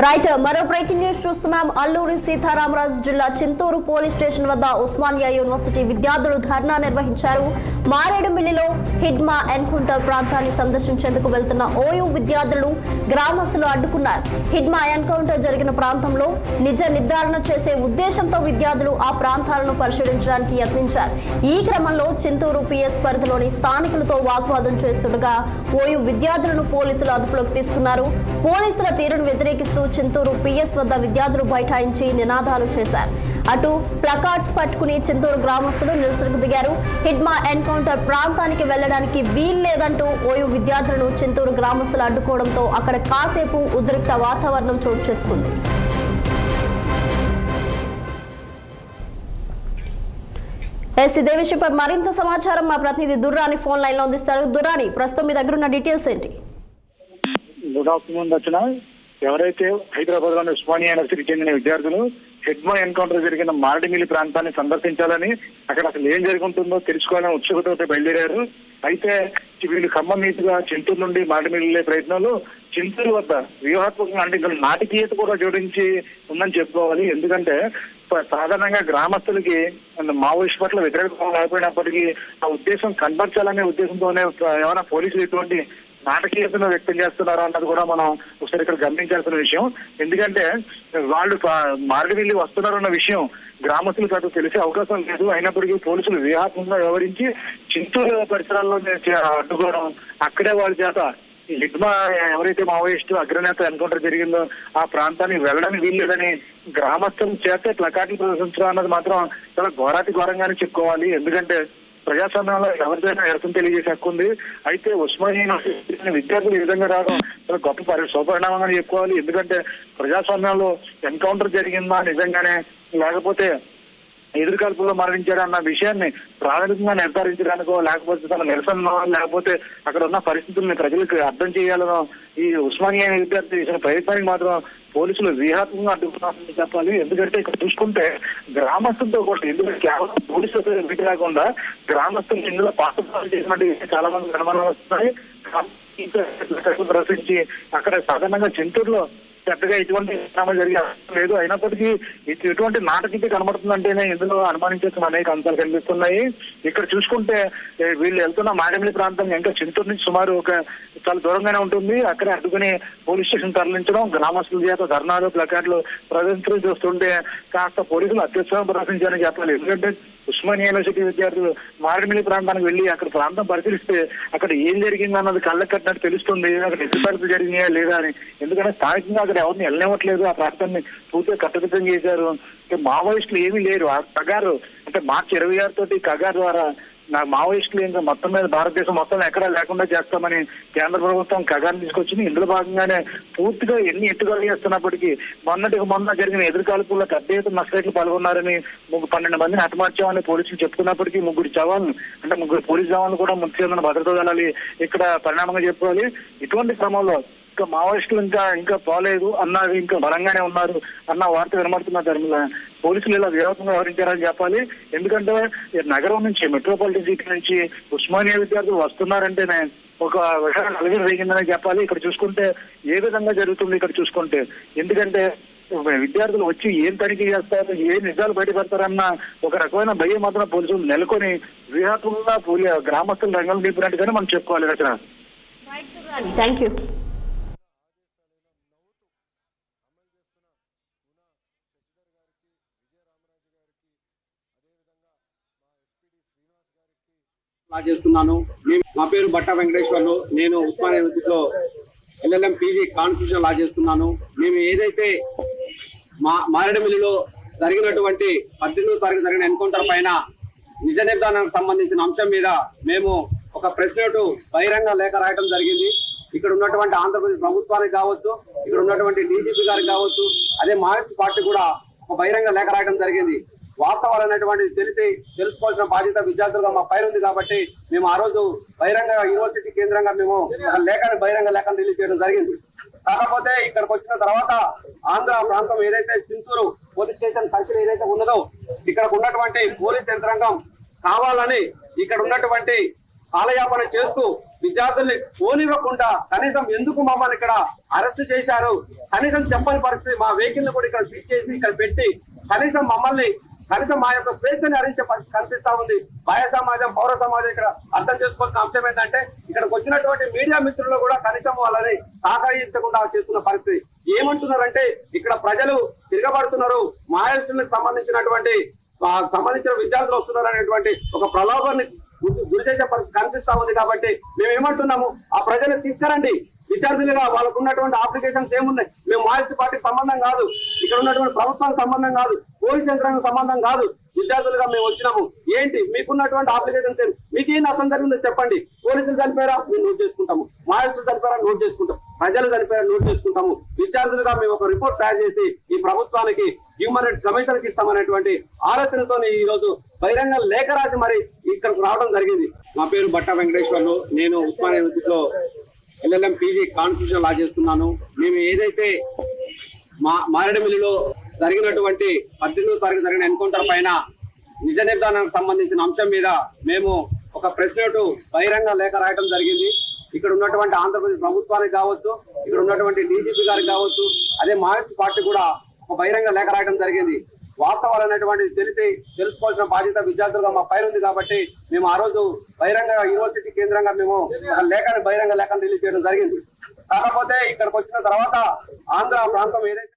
Right మరో breaking news చూస్తున్నాం. అల్లూరి సీతారామరాజు జిల్లా చింతూరు పోలీస్ స్టేషన్ వద్ద ఉస్మానియా యూనివర్సిటీ విద్యార్థులు ధర్నా నిర్వహించారు. మారేడుమిల్లిలో హిడ్మా ఎన్కౌంటర్ ప్రాంతాన్ని సందర్శించేందుకు వెళ్తున్న ఓయూ విద్యార్థులు గ్రామస్తులు అడ్డుకున్నారు. హిడ్మా ఎన్కౌంటర్ జరిగిన ప్రాంతంలో నిజ నిర్ధారణ చేసే ఉద్దేశంతో విద్యార్థులు ఆ ప్రాంతాలను పరిశీలించడానికి యత్నించారు. ఈ క్రమంలో చింతూరు పిఎస్ పరిధిలోని స్థానికులతో వాగ్వాదం చేస్తుండగా ఓయూ విద్యార్థులను పోలీసులు అదుపులోకి తీసుకున్నారు. పోలీసుల తీరును వ్యతిరేకిస్తూ చింతూరు పిఎస్ వద్ద విద్యార్థులు బైఠాయించి నినాదాలు చేశారు. అటు ప్లకార్డ్స్ పట్టుకుని చింతూరు గ్రామస్తులు నిరసనకు దిగారు. హిడ్మా ఎన్కౌంటర్ ప్రాంతానికి వెళ్లడానికి వీల్లేదంటూ ఓయూ విద్యార్థులను చింతూరు గ్రామస్తులు అడ్డుకోవడంతో అక్కడ కాసేపు ఉద్రిక్త వాతావరణం చోటు చేసుకుంది. ఇదే విషయంపై మరింత సమాచారం మా ప్రతినిధి దుర్రాని ఫోన్ లైన్ లో అందిస్తారు. దుర్రాని, ప్రస్తుతం మీ దగ్గర ఉన్న డీటెయిల్స్ ఏంటి? గుడ్ ఆఫ్టర్నూన్ రచన. ఎవరైతే హైదరాబాద్ లోని ఉస్మానియా యూనివర్సిటీకి చెందిన విద్యార్థులు హిడ్మా ఎన్కౌంటర్ జరిగిన మారేడుమిల్లి ప్రాంతాన్ని సందర్శించాలని, అక్కడ అసలు ఏం జరుగుతుందో తెలుసుకోవాలని ఉత్సుకతతో బయలుదేరారు. అయితే వీళ్ళు ఖమ్మం మీదుగా చింతూరు నుండి మారేడుమిల్లి వెళ్లే ప్రయత్నంలో చింతూరు వద్ద వ్యూహాత్మకంగా అంటే ఇందులో నాటకీయత కూడా జోడించి ఉందని చెప్పుకోవాలి. ఎందుకంటే సాధారణంగా గ్రామస్తులకి మావోయిస్ట్ పట్ల వ్యతిరేకత లేకపోయినప్పటికీ ఆ ఉద్దేశం కనబర్చాలనే ఉద్దేశంతోనే ఏమైనా పోలీసులు ఇటువంటి నాటకీయతను వ్యక్తం చేస్తున్నారు అన్నది కూడా మనం ఒకసారి ఇక్కడ గమనించాల్సిన విషయం. ఎందుకంటే వాళ్ళు మారేడుమిల్లి వస్తున్నారన్న విషయం గ్రామస్తులకు అటు తెలిసే అవకాశం లేదు. అయినప్పటికీ పోలీసులు వ్యూహాత్మకంగా వ్యవహరించి చింతూరు పరిసరాల్లో అడ్డుకోవడం, అక్కడే వాళ్ళ చేత హిడ్మా ఎవరైతే మావోయిస్టు అగ్రనేత ఎన్కౌంటర్ జరిగిందో ఆ ప్రాంతానికి వెళ్ళడానికి వీల్లేదని గ్రామస్తుల చేత ప్లకార్డులు ప్రదర్శించడం అన్నది మాత్రం చాలా ఘోరాతి ఘోరంగానే చెప్పుకోవాలి. ఎందుకంటే ప్రజాస్వామ్యంలో ఎవరిదైనా నిరసన తెలియజేసే హక్కు ఉంది. అయితే ఉస్మానియా విద్యార్థులు ఈ విధంగా రావడం చాలా గొప్ప శుభపరిణామంగా చెప్పుకోవాలి. ఎందుకంటే ప్రజాస్వామ్యంలో ఎన్కౌంటర్ జరిగిందా నిజంగానే, లేకపోతే ఎదురుకాల్పుల్లో మరణించారు అన్న విషయాన్ని ప్రాథమికంగా నిర్ధారించడానికో, లేకపోతే తన నిరసన, లేకపోతే అక్కడ ఉన్న పరిస్థితుల్ని ప్రజలకు అర్థం చేయాలనో ఈ ఉస్మానియా విద్యార్థి చేసిన ప్రయత్నానికి మాత్రం పోలీసులు వ్యూహాత్మకంగా అడ్డుకున్నారని చెప్పాలి. ఎందుకంటే ఇక్కడ చూసుకుంటే గ్రామస్తులతో కూడా, ఎందుకంటే కేవలం పోలీసులతో వీటి కాకుండా గ్రామస్తులు ఇందులో పాత్ర చేసినట్టు చాలా మంది అనుమానాలు వస్తున్నాయి. ప్రదర్శించి అక్కడ సాధారణంగా చింతూరులో పెద్దగా ఎటువంటి పరిణామాలు జరిగే అవసరం లేదు. అయినప్పటికీ ఎటువంటి నాటకీయత కనబడుతుందంటేనే ఇందులో అనుమానించాల్సిన అనేక అంశాలు కనిపిస్తున్నాయి. ఇక్కడ చూసుకుంటే వీళ్ళు వెళ్తున్న మారేడుమిల్లి ప్రాంతం ఇంకా చింతూరు నుంచి సుమారు చాలా దూరంగానే ఉంటుంది. అక్కడే అడ్డుకుని పోలీస్ స్టేషన్ తరలించడం, గ్రామస్తుల చేత ధర్నాలు ప్లకార్డులు ప్రదర్శించడం చూస్తుంటే కాస్త పోలీసులు అత్యుత్సాహం ప్రదర్శించారని చెప్పాలి. ఎందుకంటే ఉస్మానియా యూనివర్సిటీ విద్యార్థులు మారేడుమిల్లి ప్రాంతానికి వెళ్లి అక్కడ ప్రాంతం పరిశీలిస్తే అక్కడ ఏం జరిగింది అన్నది కళ్ళకు కట్టినట్టు తెలుస్తుంది. అక్కడ ఎదురుకాల్పులు జరిగినాయా లేదా అని. ఎందుకంటే స్థానికంగా అక్కడ ఎవరిని వెళ్ళనివ్వట్లేదు. ఆ ప్రాంతాన్ని పూర్తిగా కట్టుదిట్టం చేశారు. మావోయిస్టులు ఏమీ లేరు. ఆ కగారు అంటే మార్చి 26 తోటి కగారు ద్వారా మావోయిస్టులు ఇంకా మొత్తం మీద భారతదేశం మొత్తం ఎక్కడా లేకుండా చేస్తామని కేంద్ర ప్రభుత్వం కగారు తీసుకొచ్చింది. ఇందులో భాగంగానే పూర్తిగా ఎన్ని ఎత్తుగడలు చేస్తున్నప్పటికీ మొన్న జరిగిన ఎదురుకాల్పుల్లో పెద్ద ఎత్తున నక్సలైట్లు పాల్గొన్నారని 12 మందిని హతమార్చామని పోలీసులు చెప్పుకున్నప్పటికీ 3 జవాన్లు అంటే 3 పోలీసు జవాన్లు కూడా మృతి చెందిన భద్రతా దళాలు ఇక్కడ పరిణామంగా చెప్పుకోవాలి. ఇటువంటి క్రమంలో ఇంకా మావోయిస్టులు ఇంకా పోలేదు అన్నది, ఇంకా బలంగానే ఉన్నారు అన్న వార్త వినబడుతున్న ధర్మంలో పోలీసులు ఇలా వ్యూహాత్మకంగా వ్యవహరించారని చెప్పాలి. ఎందుకంటే నగరం నుంచి, మెట్రోపాలిటన్ సిటీ నుంచి ఉస్మానియా విద్యార్థులు వస్తున్నారంటేనే ఒక విషయం నలుగురు రేగిందని చెప్పాలి. ఇక్కడ చూసుకుంటే ఏ విధంగా జరుగుతుంది ఇక్కడ చూసుకుంటే, ఎందుకంటే విద్యార్థులు వచ్చి ఏం తనిఖీ చేస్తారు, ఏ నిజాలు బయటపెడతారన్న ఒక రకమైన భయం మాత్రం పోలీసులు నెలకొని వ్యూహాత్మకంగా గ్రామస్తులు రంగం దింపినట్టుగానే మనం చెప్పుకోవాలి. రచన, థ్యాంక్ యూ. చేస్తున్నాను. నా పేరు బట్ట వెంకటేశ్వర్లు. నేను ఉస్మానియా యూనివర్సిటీలో LLM PG కాన్స్టిట్యూషన్ లా చేస్తున్నాను. మేము ఏదైతే మారేడుమిల్లిలో జరిగినటువంటి 18వ తారీఖు జరిగిన ఎన్కౌంటర్ పైన నిజ నిర్ధారణకు సంబంధించిన అంశం మీద మేము ఒక ప్రెస్ నోటు బహిరంగ లేఖ రాయడం జరిగింది. ఇక్కడ ఉన్నటువంటి ఆంధ్రప్రదేశ్ ప్రభుత్వానికి కావచ్చు, ఇక్కడ ఉన్నటువంటి DCP గారికి కావచ్చు, అదే మావోయిస్ట్ పార్టీ కూడా ఒక బహిరంగ లేఖ రాయడం జరిగింది. వాస్తవాలు అనేటువంటిది తెలుసుకోవాల్సిన బాధ్యత విద్యార్థులుగా మా పైన ఉంది. కాబట్టి మేము ఆ రోజు బహిరంగ యూనివర్సిటీ కేంద్రంగా మేము ఒక బహిరంగ లేఖను రిలీజ్ చేయడం జరిగింది. కాకపోతే ఇక్కడికి వచ్చిన తర్వాత ఆంధ్ర ప్రాంతం ఏదైతే చింతూరు పోలీస్ స్టేషన్ సర్కిల్ ఏదైతే ఉన్నదో ఇక్కడ ఉన్నటువంటి పోలీస్ యంత్రాంగం కావాలని ఇక్కడ ఉన్నటువంటి కాలయాపన చేస్తూ విద్యార్థుల్ని పోనివ్వకుండా కనీసం ఎందుకు మమ్మల్ని ఇక్కడ అరెస్ట్ చేశారు కనీసం చెప్పని పరిస్థితి, మా వెహికల్ కూడా ఇక్కడ సీజ్ చేసి ఇక్కడ పెట్టి కనీసం మా యొక్క స్వేచ్ఛని హరించే పరిస్థితి కనిపిస్తా ఉంది. బాహ్య సమాజం, పౌర సమాజం ఇక్కడ అర్థం చేసుకోవాల్సిన అంశం ఏంటంటే ఇక్కడికి వచ్చినటువంటి మీడియా మిత్రులు కూడా కనీసం వాళ్ళని సహకరించకుండా చేస్తున్న పరిస్థితి. ఏమంటున్నారంటే ఇక్కడ ప్రజలు తిరగబడుతున్నారు, మాయోయిస్టులకు సంబంధించిన విద్యార్థులు వస్తున్నారు అనేటువంటి ఒక ప్రలోభాన్ని గురి చేసే పరిస్థితి కనిపిస్తా ఉంది. కాబట్టి మేము ఏమంటున్నాము, ఆ ప్రజలు తీసుకురండి. విద్యార్థులుగా వాళ్ళకు ఉన్నటువంటి అప్లికేషన్స్ ఏమున్నాయి? మేము మాయిస్ట్ పార్టీకి సంబంధం కాదు, ఇక్కడ ఉన్నటువంటి ప్రభుత్వానికి సంబంధం కాదు, పోలీస్ యంత్రానికి సంబంధం కాదు. విద్యార్థులుగా మేము వచ్చినాము. ఏంటి మీకున్నటువంటి అప్లికేషన్స్ ఏమి? మీకు ఏం నష్టం జరిగిందో చెప్పండి. పోలీసులు చనిపోయారా? మేము నోట్ చేసుకుంటాము. మాయిస్టులు చనిపోయారా? నోట్ చేసుకుంటాం. ప్రజలు చనిపోయారా? నోట్ చేసుకుంటాము. విద్యార్థులుగా మేము ఒక రిపోర్ట్ తయారు చేసి ఈ ప్రభుత్వానికి హ్యూమన్ రైట్స్ కమిషన్ కి ఇస్తామనేటువంటి ఆలోచనతో ఈ రోజు బహిరంగ లేఖ రాసి మరి ఇక్కడికి రావడం జరిగింది. నా పేరు బట్ట వెంకటేశ్వర్లు. నేను ఉస్మానియా యూనివర్సిటీలో LLM PG కాన్స్టిట్యూషన్ లా చేస్తున్నాను. మేము ఏదైతే మారేడుమిల్లిలో జరిగినటువంటి 18వ తారీఖు జరిగిన ఎన్కౌంటర్ పైన నిజ నిర్ధారణకు సంబంధించిన అంశం మీద మేము ఒక ప్రెస్ నోటు బహిరంగ లేఖ రాయడం జరిగింది. ఇక్కడ ఉన్నటువంటి ఆంధ్రప్రదేశ్ ప్రభుత్వానికి కావచ్చు, ఇక్కడ ఉన్నటువంటి DCP గారికి కావచ్చు, అదే మాయిస్ట్ పార్టీ కూడా ఒక బహిరంగ లేఖ రాయడం జరిగింది. వాస్తవాలు అనేటువంటిది తెలుసుకోవాల్సిన బాధ్యత విద్యార్థులుగా మా పైన ఉంది. కాబట్టి మేము ఆ రోజు బహిరంగ యూనివర్సిటీ కేంద్రంగా మేము బహిరంగ లేఖను రిలీజ్ చేయడం జరిగింది. కాకపోతే ఇక్కడికి వచ్చిన తర్వాత ఆంధ్ర ప్రాంతం ఏదైతే